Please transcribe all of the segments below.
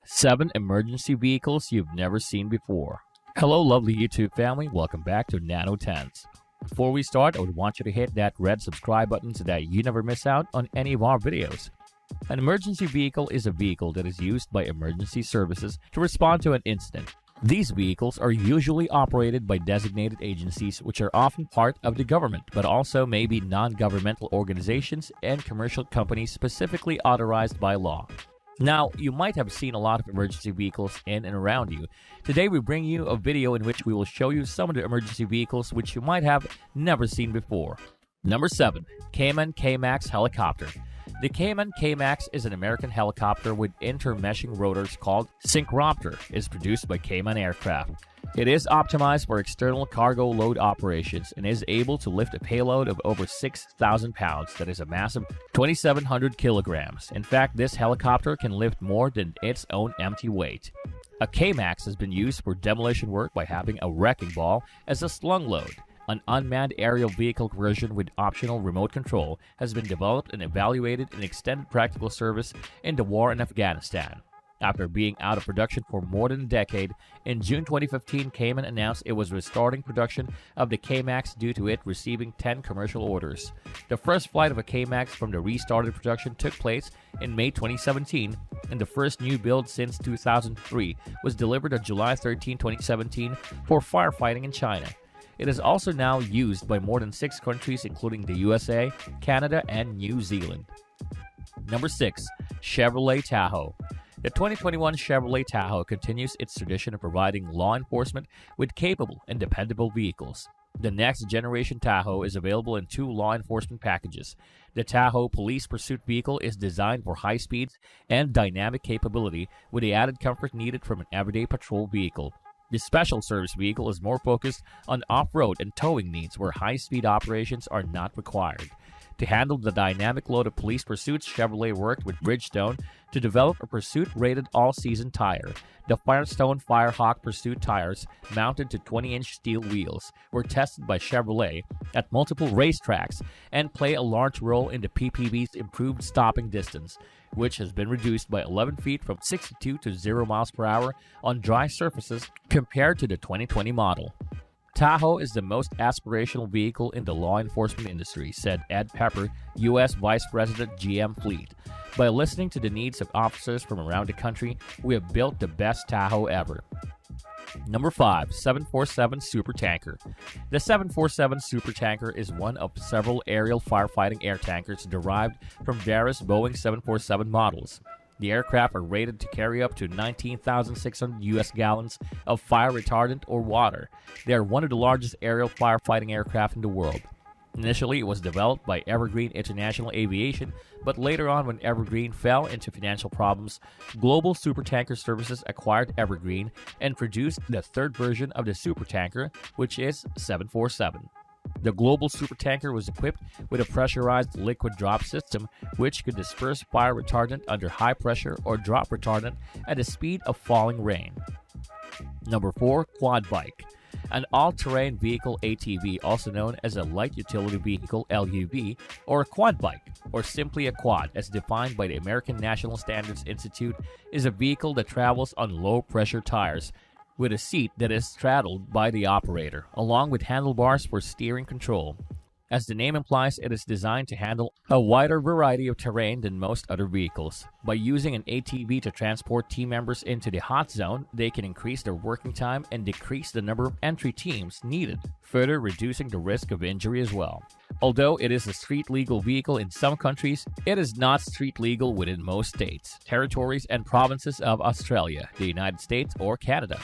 7 emergency vehicles you've never seen before. Hello lovely YouTube family, welcome back to Nano 10s. Before we start, I would want you to hit that red subscribe button so that you never miss out on any of our videos. An emergency vehicle is a vehicle that is used by emergency services to respond to an incident. These vehicles are usually operated by designated agencies which are often part of the government, but also may be non-governmental organizations and commercial companies specifically authorized by law. Now, you might have seen a lot of emergency vehicles in and around you. Today we bring you a video in which we will show you some of the emergency vehicles which you might have never seen before. Number 7. Cayman K-MAX Helicopter. The Cayman K-MAX is an American helicopter with intermeshing rotors called Synchropter. It is produced by Cayman Aircraft. It is optimized for external cargo load operations and is able to lift a payload of over 6,000 pounds, that is a massive 2,700 kilograms. In fact, this helicopter can lift more than its own empty weight. A K-MAX has been used for demolition work by having a wrecking ball as a slung load. An unmanned aerial vehicle version with optional remote control has been developed and evaluated in extended practical service in the war in Afghanistan. After being out of production for more than a decade, in June 2015, Cayman announced it was restarting production of the K-MAX due to it receiving 10 commercial orders. The first flight of a K-MAX from the restarted production took place in May 2017, and the first new build since 2003 was delivered on July 13, 2017 for firefighting in China. It is also now used by more than 6 countries including the USA, Canada, and New Zealand. Number 6. Chevrolet Tahoe. The 2021 Chevrolet Tahoe continues its tradition of providing law enforcement with capable and dependable vehicles. The next generation Tahoe is available in 2 law enforcement packages. The Tahoe Police Pursuit Vehicle is designed for high speeds and dynamic capability with the added comfort needed from an everyday patrol vehicle. The Special Service Vehicle is more focused on off-road and towing needs where high-speed operations are not required. To handle the dynamic load of police pursuits, Chevrolet worked with Bridgestone to develop a Pursuit-rated all-season tire. The Firestone Firehawk Pursuit tires, mounted to 20-inch steel wheels, were tested by Chevrolet at multiple racetracks and play a large role in the PPV's improved stopping distance, which has been reduced by 11 feet from 62 to 0 miles per hour on dry surfaces compared to the 2020 model. Tahoe is the most aspirational vehicle in the law enforcement industry, said Ed Pepper, U.S. Vice President GM Fleet. By listening to the needs of officers from around the country, we have built the best Tahoe ever. Number 5. 747 Supertanker. The 747 Supertanker is one of several aerial firefighting air tankers derived from various Boeing 747 models. The aircraft are rated to carry up to 19,600 U.S. gallons of fire retardant or water. They are one of the largest aerial firefighting aircraft in the world. Initially, it was developed by Evergreen International Aviation, but later on when Evergreen fell into financial problems, Global Supertanker Services acquired Evergreen and produced the third version of the Supertanker, which is 747. The Global Supertanker was equipped with a pressurized liquid drop system which could disperse fire retardant under high pressure or drop retardant at the speed of falling rain. Number 4. Quad Bike. An all-terrain vehicle ATV, also known as a light utility vehicle LUV, or a quad bike, or simply a quad as defined by the American National Standards Institute, is a vehicle that travels on low-pressure tires with a seat that is straddled by the operator, along with handlebars for steering control. As the name implies, it is designed to handle a wider variety of terrain than most other vehicles. By using an ATV to transport team members into the hot zone, they can increase their working time and decrease the number of entry teams needed, further reducing the risk of injury as well. Although it is a street-legal vehicle in some countries, it is not street-legal within most states, territories, and provinces of Australia, the United States, or Canada.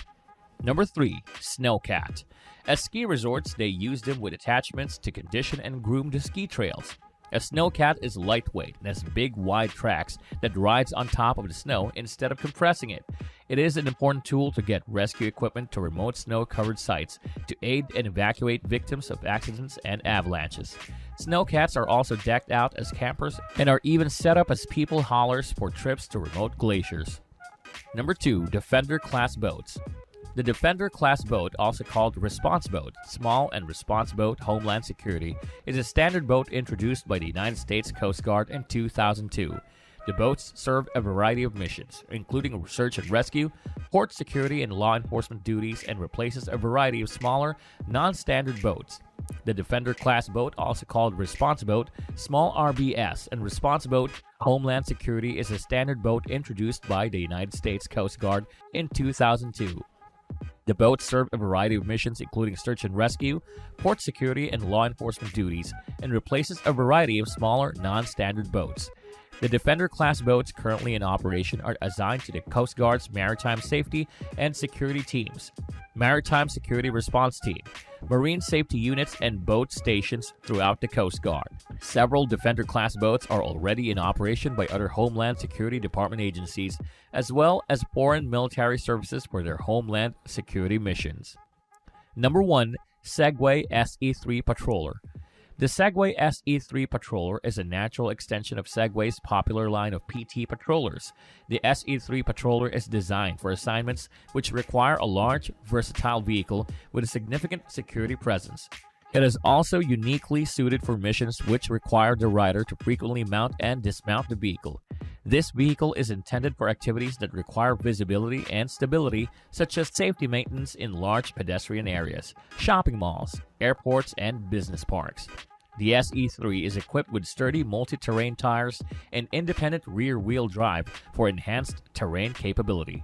Number 3. Snowcat. At ski resorts, they use them with attachments to condition and groom the ski trails. A snowcat is lightweight and has big, wide tracks that rides on top of the snow instead of compressing it. It is an important tool to get rescue equipment to remote snow-covered sites to aid and evacuate victims of accidents and avalanches. Snowcats are also decked out as campers and are even set up as people haulers for trips to remote glaciers. Number 2. Defender-class boats. The Defender-class boat, also called Response Boat, Small and Response Boat Homeland Security, is a standard boat introduced by the United States Coast Guard in 2002. The boats serve a variety of missions, including search and rescue, port security, and law enforcement duties, and replaces a variety of smaller, non-standard boats. The Defender-class boat, also called Response Boat, Small RBS, and Response Boat Homeland Security is a standard boat introduced by the United States Coast Guard in 2002. The boats serve a variety of missions, including search and rescue, port security, and law enforcement duties, and replaces a variety of smaller, non-standard boats. The Defender-class boats currently in operation are assigned to the Coast Guard's Maritime Safety and Security Teams, Maritime Security Response Team, Marine Safety Units, and boat stations throughout the Coast Guard. Several Defender-class boats are already in operation by other Homeland Security Department agencies, as well as foreign military services for their Homeland Security missions. Number 1. Segway SE-3 Patroller. The Segway SE-3 Patroller is a natural extension of Segway's popular line of PT Patrollers. The SE-3 Patroller is designed for assignments which require a large, versatile vehicle with a significant security presence. It is also uniquely suited for missions which require the rider to frequently mount and dismount the vehicle. This vehicle is intended for activities that require visibility and stability, such as safety maintenance in large pedestrian areas, shopping malls, airports, and business parks. The SE-3 is equipped with sturdy multi-terrain tires and independent rear-wheel drive for enhanced terrain capability.